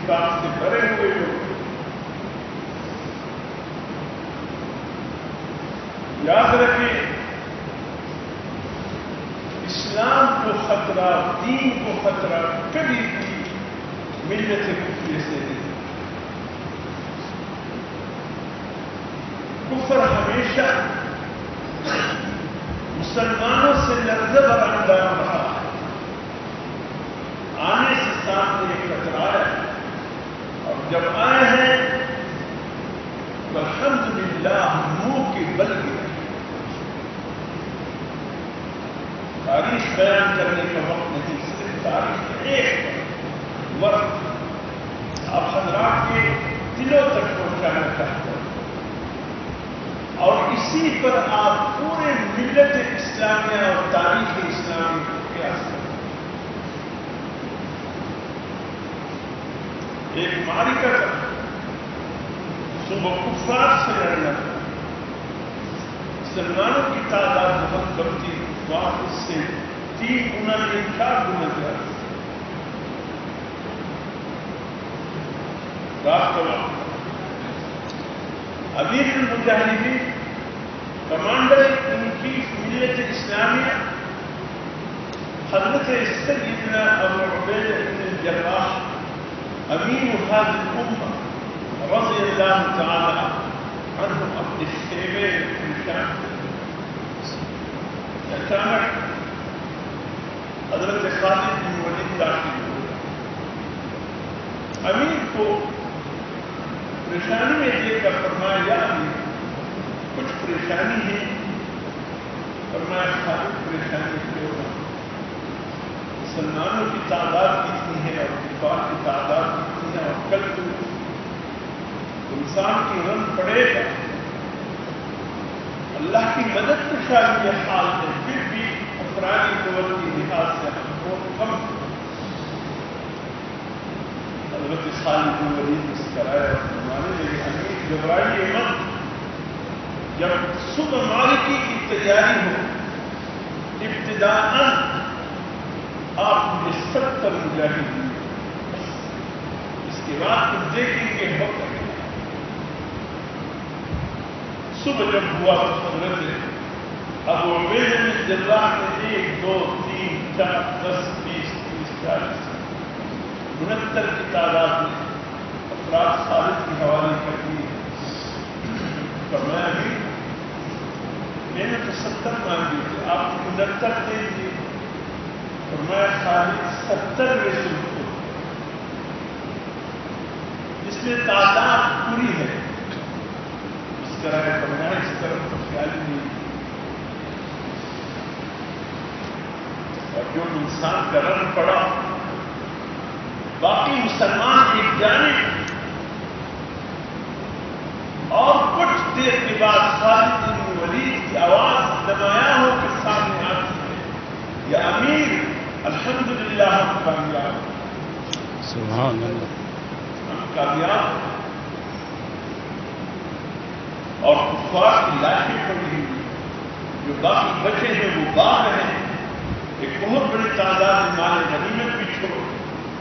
انتقام سے بھرے ہوئے لوگ. یاد رکھیں اسلام کو خطرہ، دین کو خطرہ کبھی بھی ملت کفر سے نہیں. کفر ہمیشہ مسلمانوں سے لرزہ براندار رہا ہے. آنے سے سامنے خطرہ ہے، اور جب آئے ہیں تو الحمدللہ منہ کے بل گئے. تاریخ بیان کرنے کا وقت نہیں، صرف تاریخ ایک وقت آپ حضرات کے دلوں تک پہنچانا چاہتا ہوں، اور اسی پر آپ پورے ملت اسلامیہ اور تاریخ اسلامی کو قیاس کریں. ایک معرکہ تھا، صبح کفار سے لڑنا تھا. مسلمانوں کی تعداد بہت کم تھی، اس سے 3 گنا یا 4 گنا زیادہ. رات کا وقت امیر المجاہدین کمانڈر ان چیف ملت اسلامیہ حضرت سیدنا ابو عبیدہ بن الجراح امین هذه الامه رضی اللہ تعالی عنہ اپنے خیمے پریشان. اچانک حضرت خالد بن ولید داخل ہوئے. امیر کو پریشانی میں دیکھ کر فرمایا، یا امیر کچھ پریشانی ہے؟ فرمایا خالد پریشانی کیوں ہے؟ مسلمانوں کی تعداد کتنی ہے اور کفار کی تعداد کتنی ہے، اور کل تو انسان کی رن پڑے گا. اللہ کی مدد تو شاید یہ حال ہے، پھر بھی افرادی قوت کی لحاظ سے ہم بہت کم. حضرت خالد بن ولید مسکرائے اور فرمانے لگے، امیر گھبرائیے مت. جب صبح معرکے کی تیاری ہو، ابتداءً آپ مجھے 70 مجاہد دیے، اس کے بعد تو دیکھیں گے وقت. صبح جب ہوا تو حضرت ابو عبیدہ بن الجراح نے 1 2 3 4 10 20 30 40 69 کی تعداد میں افراد خالد کے حوالے کر دی. فرمایا بھی میں نے تو 70 مانگی تھی، آپ کو 69 دے دیے. فرمایا خالد 70 میں سے کو جس میں تعداد پوری ہے اس طرح فرمایا اس طرح تو خیال ہی نہیں. اور جو انسان کا رن پڑا، باقی مسلمان ایک جانب، اور کچھ دیر کے بعد خالد بن ولید کی آواز نمایاں ہو کے سامنے آتی ہے، یا امیر الحمدللہ ہم کامیاب. سبحان اللہ. ہم کامیاب، اور کفار کی لاشیں پڑی ہوئی، جو باقی بچے ہیں وہ باغ ہیں. ایک بہت بڑی تعداد مال غنیمت بھی چھوڑ